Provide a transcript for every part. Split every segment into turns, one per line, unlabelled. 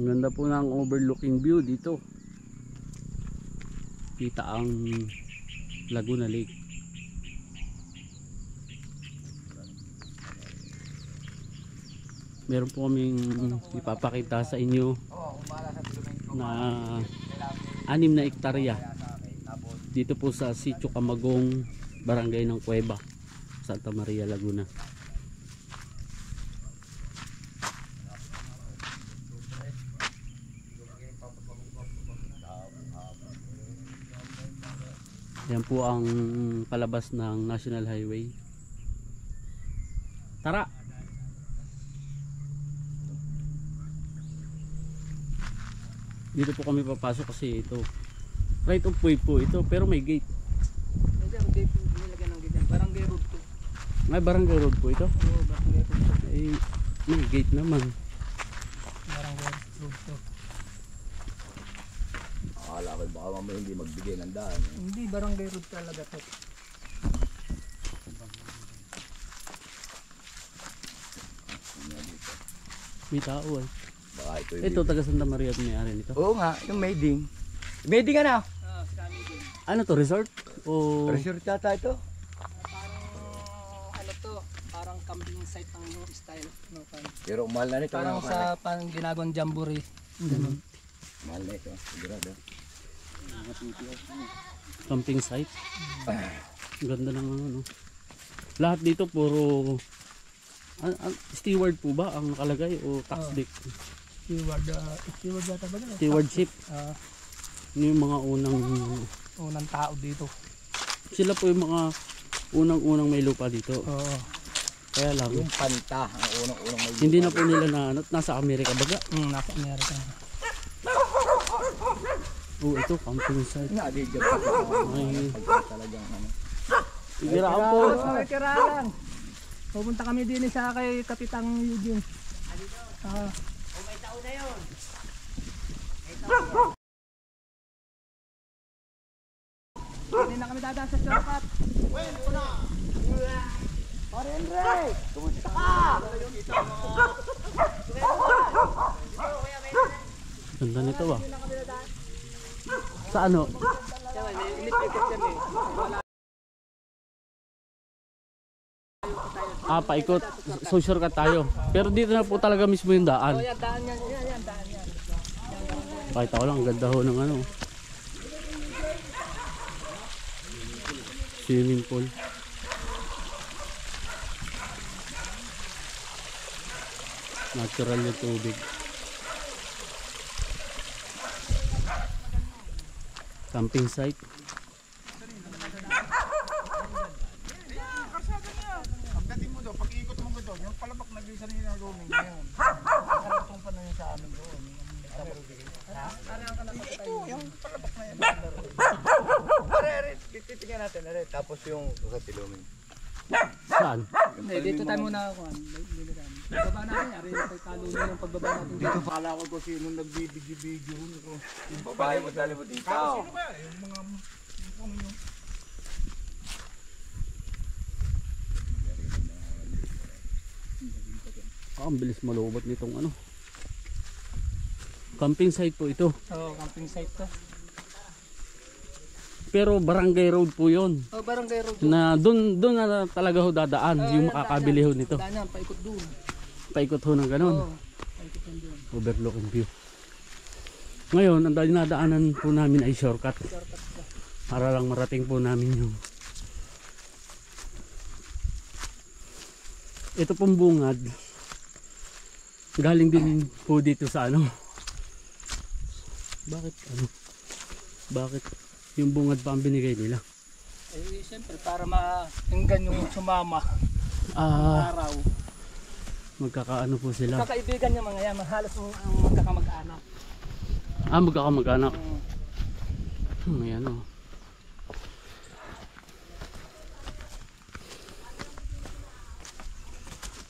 Ang ganda po ng overlooking view dito. Kita ang Laguna Lake. Meron po kaming ipapakita sa inyo na 6 na hektarya dito po sa Sitio Camagong, Barangay ng Cueva, Santa Maria, Laguna. Yan po ang palabas ng National Highway. Tara! Dito po kami papasok kasi ito right of way po ito, pero may gate.
Hindi, ang gate nilagyan ng gate. Barangay road po.
May barangay road po ito?
Oo, barangay road po.
Eh, may gate naman.
Barangay road po.
Akala ko baka mamaya hindi magbigay ng daan.
Hindi, barangay road talaga to.
May tao eh.
Baka ito
Ito taga Santa Maria at may-ari nito.
Oo nga, yung Mayding. Mayding ano?
Kami din.
Ano to, resort? O
Resort yata ito.
Parang ano to, parang camping site ng new style. No,
Pero mahal na nito.
parang sa parang ginagawang jamboree. Ganun.
Mahal na ito. Sigurado.
camping site? Ang ganda ng ano. Lahat dito puro steward po ba ang nakalagay o tax deck?
Steward yata ba yun?
Stewardship. Ano yung mga
Unang tao dito.
sila po yung mga unang may lupa dito.
Oo.
Kaya lang
Yung panta, ang unang may
hindi na po nila na nasa Amerika baga.
Nasa Amerika.
Oh, ito camping site.
nga di dyan pa
Ay,
talagang ano.
igiraan po.
May tiralan. Pupunta kami din sa kay Kapitang Eugene. May tao na yun. Hindi na kami dadaan sa shortcut. Pare Andre, kumusta ka?
Ganda nito ba? Sa ano? Paikot. So sure ka tayo. Pero dito na po talaga mismo yung daan.
Yan, daan yan. Yan, daan yan.
Pakita ko lang, ang ganda ho ng ano. Swimming pool. Natural yung tubig. Camping site.
Pagdating mo doon, pag-iikot mo doon, yung palabak na gisa rin yung roaming ngayon. Nakarating pa na yun sa amin doon. Ito, yung palabak na yan.
Are, titingnan natin, are. Tapos yung katilumin.
Saan?
Hindi, dito tayo muna ako. Pagbaba natin, ari tayo talunin yung pagbaba natin dito.
Kala ko kung sino nagbibigyo-bigyo rin ako.
Yung babae mo dali mo dito.
Sino ba? Yung mga... yung
Ang bilis malubot nitong ano. Camping site po ito.
Oo, camping site to.
Pero barangay road po yun.
Oh, barangay road.
Na doon na talaga ho dadaan yung makakabili ho nito.
Daan yan, paikot doon.
Paikot ho ng ganun.
Oo, paikot yan doon.
Overlooking view. Ngayon, ang dinadaanan po namin ay shortcut. Para lang marating po namin yung ito pong bungad. Galing din po dito sa ano. Bakit ano? Bakit yung bungad pa ang binigay nila?
Eh, siyempre, para mainggan yung sumama. Araw.
Magkakaano po sila?
Kakaibigan niya mga yan, halos ang magkakamag-anak.
Magkakamag-anak. Ayan o.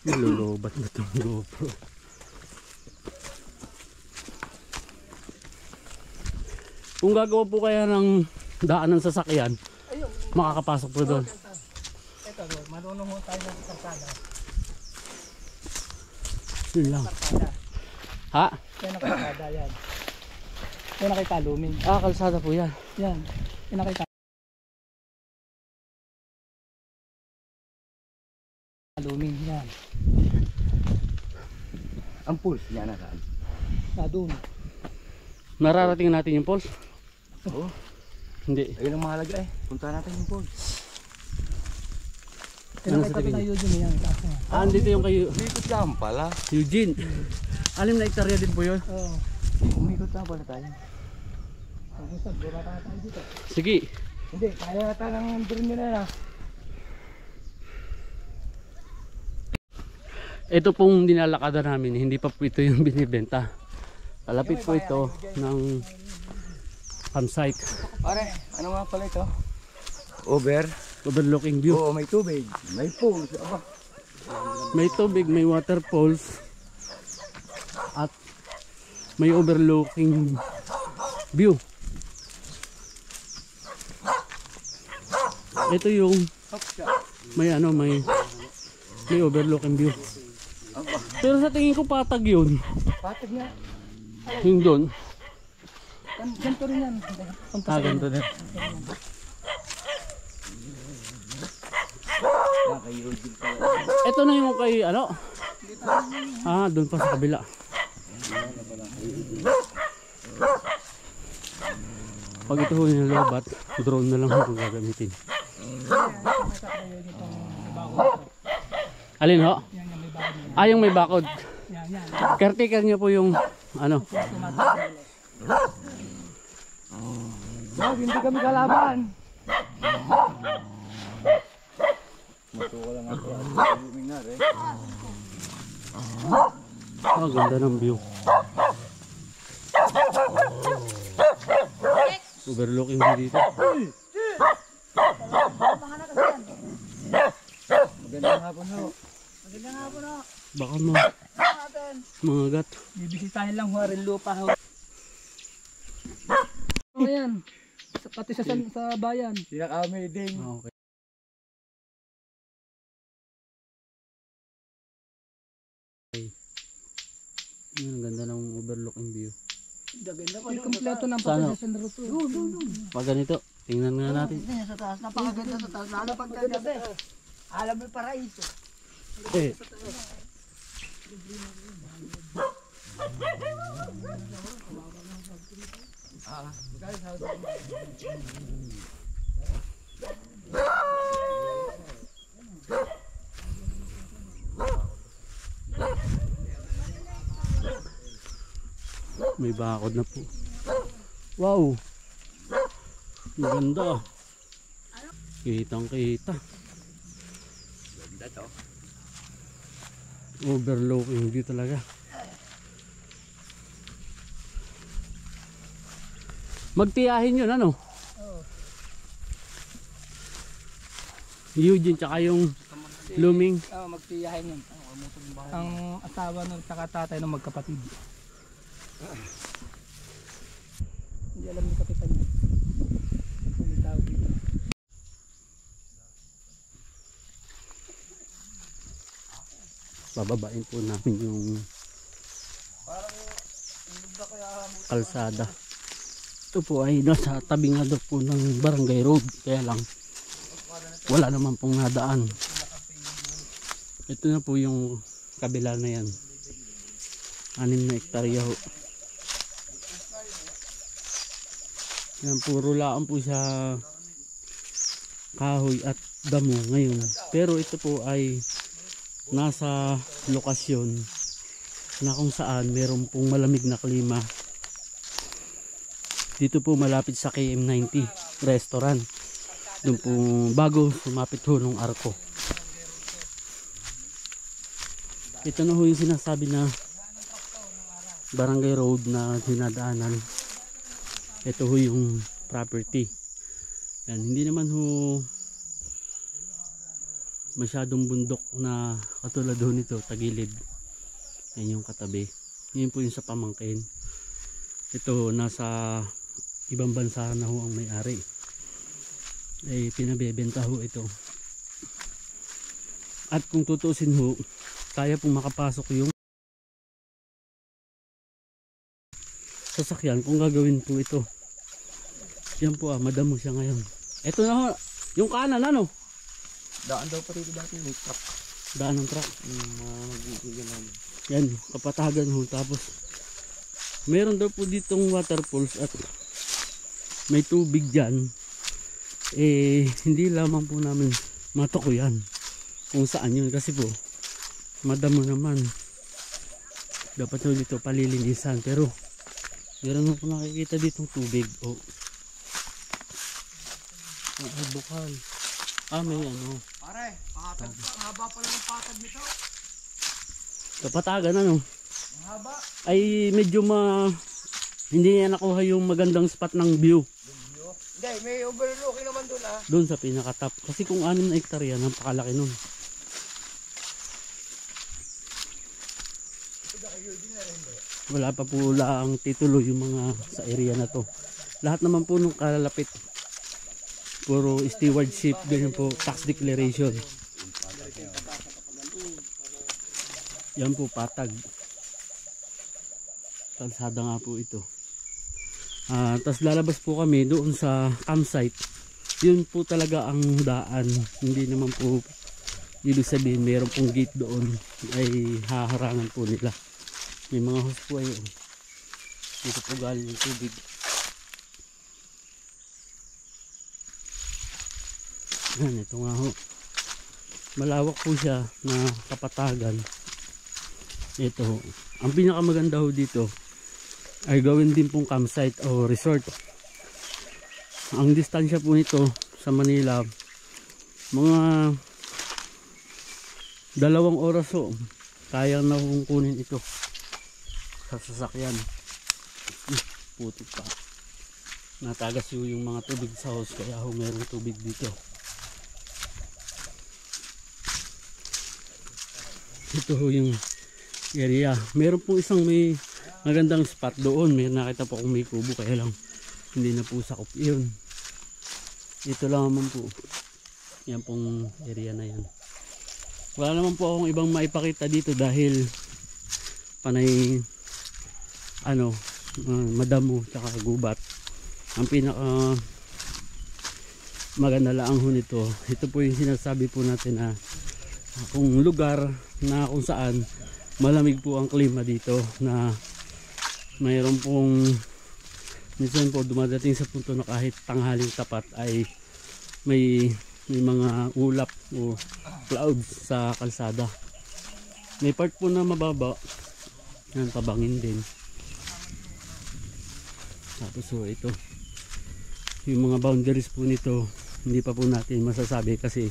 Nilulubat na itong GoPro. Kung gagawa po kaya ng daan ng sasakyan, makakapasok po doon.
Ito, marunong mo tayo ng kalsada.
Yun lang. Ha?
Yan ang kalsada yan. Yan ang kay Kaluming.
Ah, kalsada po yan.
Yan. Yan ang kay Kaluming. Yan.
Ang pulse niya nasaan?
Doon.
Nararating natin yung pulse?
Oo.
Hindi.
Ayun ang mahalaga eh. Punta natin yung pulse.
Yan ang
Ano sa
kay
tingin
Kapitang Eugene. Yan.
Ah, dito yung kay
Umikot lang pala.
Eugene. Alim na hektarya din po yun.
Oo.
Umikot lang pala tayo.
Basta, bura ka tayo dito.
Sige.
Hindi, kaya na tayo ng drone nyo na yan.
Ito pong dinalakada namin, hindi pa po ito yung binibenta. Kalapit po ito ng campsite.
Pare, ano nga pala ito?
Overlooking view.
Oo, may tubig. May pulse. Aba.
May tubig, may waterfalls. At may overlooking view. Ito yung may overlooking view. Pero sa tingin ko patag yun.
Patag niya.
Yung doon.
Ganito rin yan.
Ganito din. Ito na yung kay ano? Ah, doon pa sa kabila. Pag ito ho yung lobat, drone na lang kung gagamitin. Alin ho? Ah, yung may bakod.
Yan, yan.
Caretaker niya po yung ano.
Wag, hindi kami kalaban.
Matuwa lang ako. Luming na rin.
Ah, ganda ng view. Overlooking view dito.
Magandang hapon ho.
Baka mga gat.
Bibisitahin lang huwarin lupa. Ayan. Pati sa bayan.
Sila kami ding.
Ah, okay. Ang ganda ng overlooking view.
Hindi kompleto ng
Sana?
pagkakasan roto.
Pag ganito, tingnan nga natin.
Sa taas, napakaganda sa taas. Lalo pag kagabi. Alam mo paraiso.
Eh, may bakod na po. Wow! Ang ganda. Kitang kita.
Ganda to.
Overlooking view talaga. Magtiyahin yun ano? Eugene tsaka yung Luming.
Magtiyahin yun. Ang asawa ng tsaka tatay ng magkapatid. Hindi alam ni kapitan niya. Ano tawag dito?
Bababain po namin yung kalsada. Ito po ay nasa tabi nga daw po ng barangay road, kaya lang wala naman pong nadaan. Ito na po yung kabila na yan, 6 na hektarya ho. Yan, puro laan po sa kahoy at damo ngayon, pero ito po ay nasa lokasyon na kung saan meron pong malamig na klima. Dito po malapit sa KM90 restaurant, doon po bago sumapit ho ng Arco. Ito na ho yung sinasabi na barangay road na dinadaanan. Ito ho yung property. Yan, hindi naman ho masyadong bundok na katulad ho nito, tagilid. Yan yung katabi. Yan po yung sa pamangkin. Ito nasa ibang bansa na ho ang may-ari. Ay pinabebenta ho ito. At kung tutusin ho, kaya pong makapasok yung sasakyan kung gagawin po ito. Yan po madamo siya ngayon. Ito na ho, yung kanan ano?
Daan daw pa rito dati yung truck.
Daan ng truck.
Magiging namin.
Yan, kapatagan ho. Tapos, meron daw po ditong waterfalls at may tubig dyan. Eh, hindi lamang po namin matukuyan kung saan yun. Kasi po, madamo naman. Dapat po dito palilinisan. Pero, meron po nakikita ditong tubig. Oh. Ay, bukal. May ano.
Pare, patag pa. Ang haba pala ng patag nito.
Kapatagan ano.
Ang haba.
Ay medyo hindi niya nakuha yung magandang spot ng view.
Hindi, may overlooking naman doon
Doon sa pinaka-top. Kasi kung 6 na hektarya, napakalaki nun. Wala pa po lang titulo yung mga sa area na to. Lahat naman po nung kalalapit. Puro stewardship, ganyan po, tax declaration. Yan po, patag. Kalsada nga po ito. Tapos lalabas po kami doon sa campsite. Yun po talaga ang daan. Hindi naman po ibig sabihin meron pong gate doon ay haharangan po nila. May mga hose po ay dito po galing yung tubig. Yan, ito nga ho. Malawak po siya na kapatagan. Ito ho. Ang pinakamaganda ho dito ay gawin din pong campsite o resort. Ang distansya po nito sa Manila mga 2 oras ho. Kaya na kung kunin ito sa sasakyan. Putik pa. Natagas yung mga tubig sa hose kaya ho meron tubig dito. Ito ho yung area. Meron po isang may magandang spot doon. May nakita po kung may kubo kaya lang hindi na po sakop yun. Ito lang naman po. Yan pong area na yan. Wala naman po akong ibang maipakita dito dahil panay madamo tsaka gubat. Ang pinaka maganda lang ho nito. Ito po yung sinasabi po natin na kung lugar na kung saan malamig po ang klima dito na mayroon pong minsan po dumadating sa punto na kahit tanghaling tapat ay may mga ulap o clouds sa kalsada. May part po na mababa yan, tabangin din. Tapos so ito yung mga boundaries po nito hindi pa po natin masasabi kasi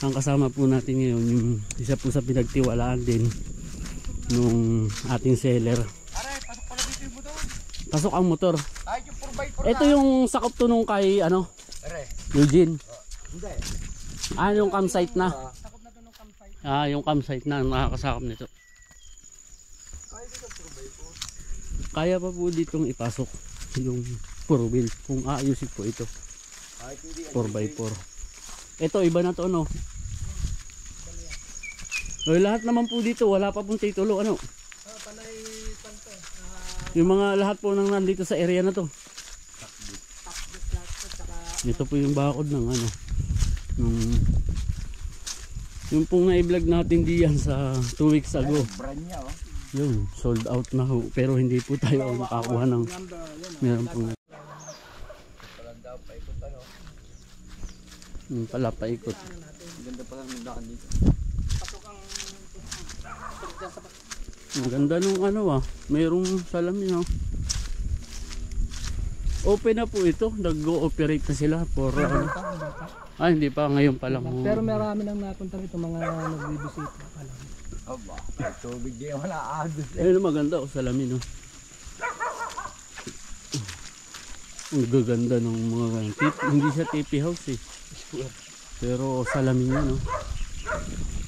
ang kasama po natin ngayon yung isa po sa pinagtiwalaan din nung ating seller.
Pare, pasok pala dito yung motor.
Pasok ang motor.
Ay, yung 4x4
Ito yung sakop to nung kay
Pare.
Eugene.
Hindi.
Yung campsite na.
Sakop na to ng campsite.
Yung campsite na nakakasakop nito. Kaya pa po ditong ipasok yung 4-wheel kung aayusin po ito. 4x4. Ito iba na to lahat naman po dito wala pa pong titulo
Panay panto.
yung mga lahat po nang nandito sa area na to. Ito po yung bakod ng yung pong na-vlog natin diyan sa 2 weeks ago.
Brand niya
Yun, sold out na ho. Pero hindi po tayo makakuha ng meron pong pala paikot.
Ganda pala ng daan dito.
Ang ganda nung mayroong salamin Open na po ito. Nag-ooperate na sila for hindi pa ngayon pa lang.
Pero marami nang napunta rito mga nagbibisita pa lang.
Aba, may tubig di wala agos.
Ayun maganda salamin Ang gaganda ng mga hindi siya tipi house Pero salamin niya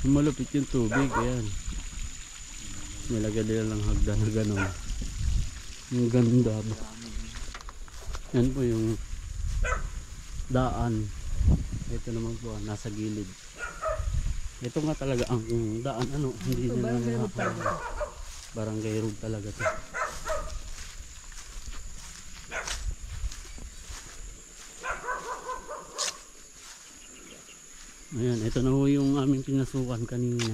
malupit yung tubig ayan. Nilagay nila lang hagdan na gano'n. Ang ganda ba? Yan po yung daan. Ito naman po nasa gilid. Ito nga talaga ang daan hindi nila barangay road talaga to. Ayan, ito na ho yung aming pinasukan kanina.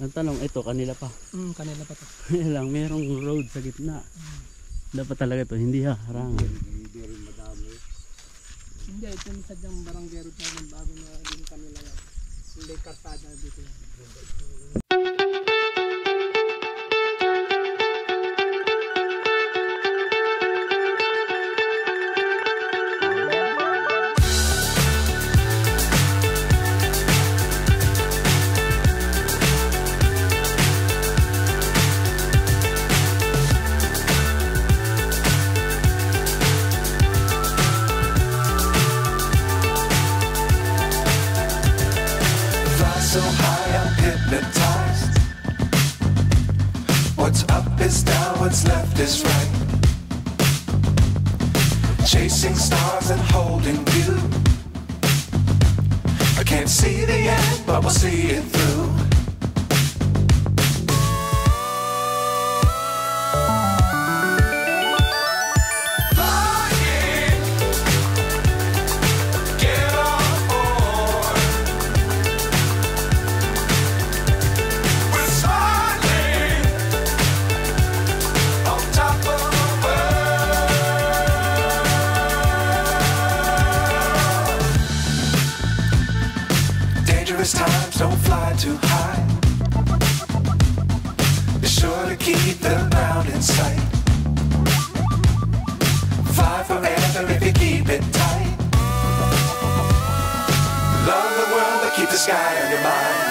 Ang tanong, ito kanila pa.
Kanila pa to.
Kaya lang, merong road sa gitna. Dapat talaga to, hindi harangan.
Hindi, ito yung sadyang barangay road namin bago na yung kanila yan. Hindi kartada dito yan.
So high I'm hypnotized. What's up is down, what's left is right. Chasing stars and holding you. I can't see the end, but we'll see it through. Times don't fly too high. Be sure to keep the ground in sight. Fly forever if you keep it tight. Love the world but keep the sky on your mind.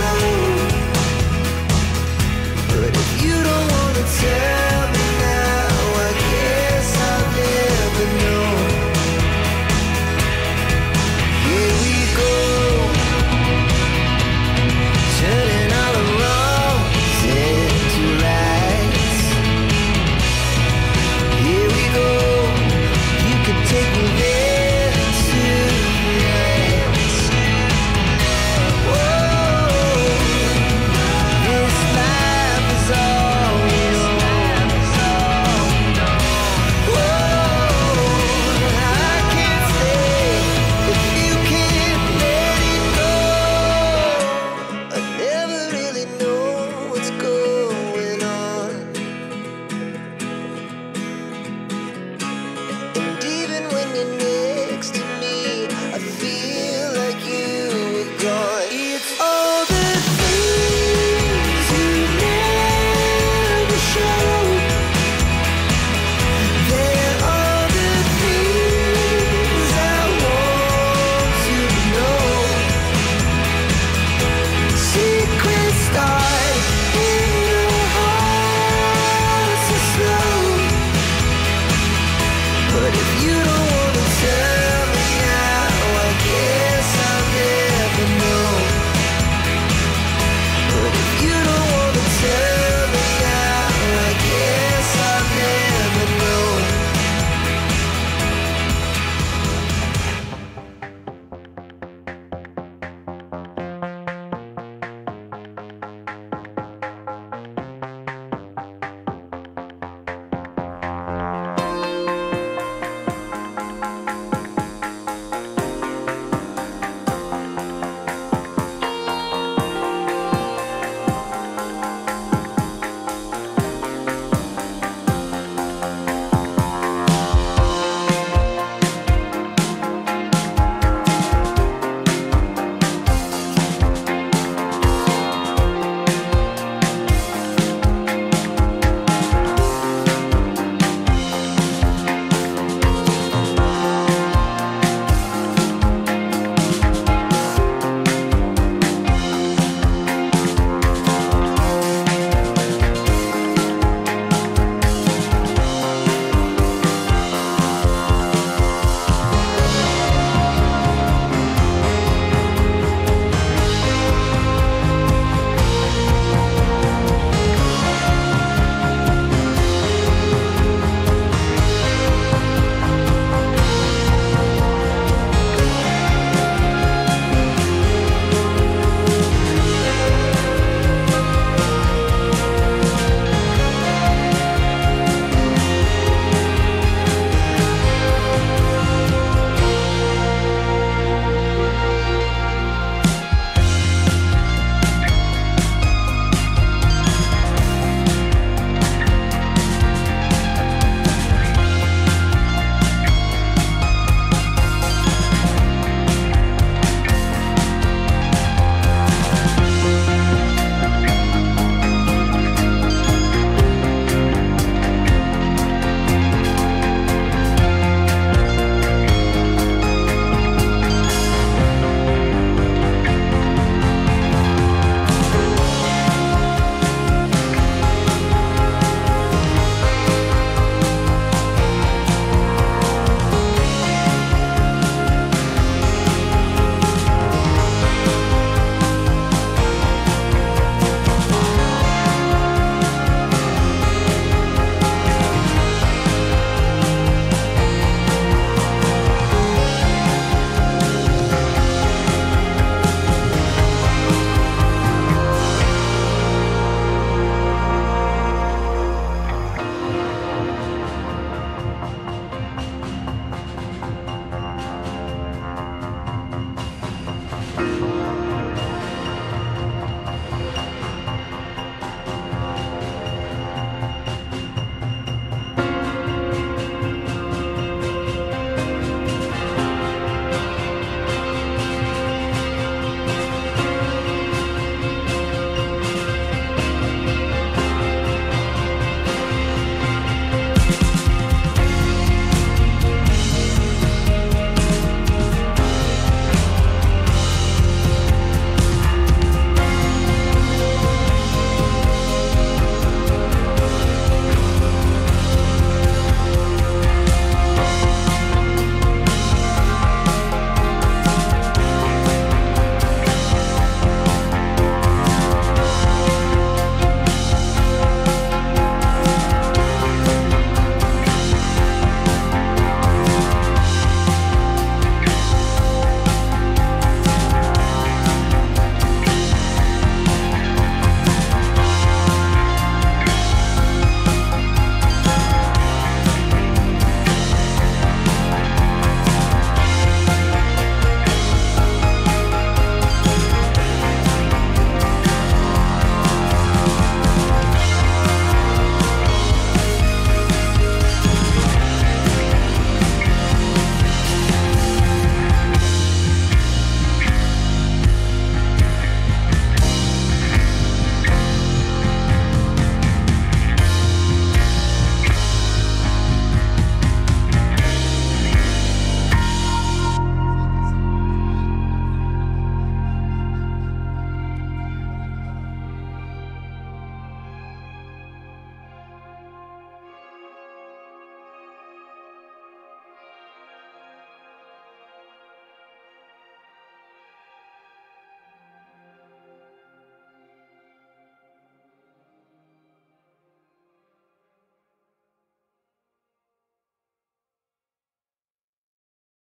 slow.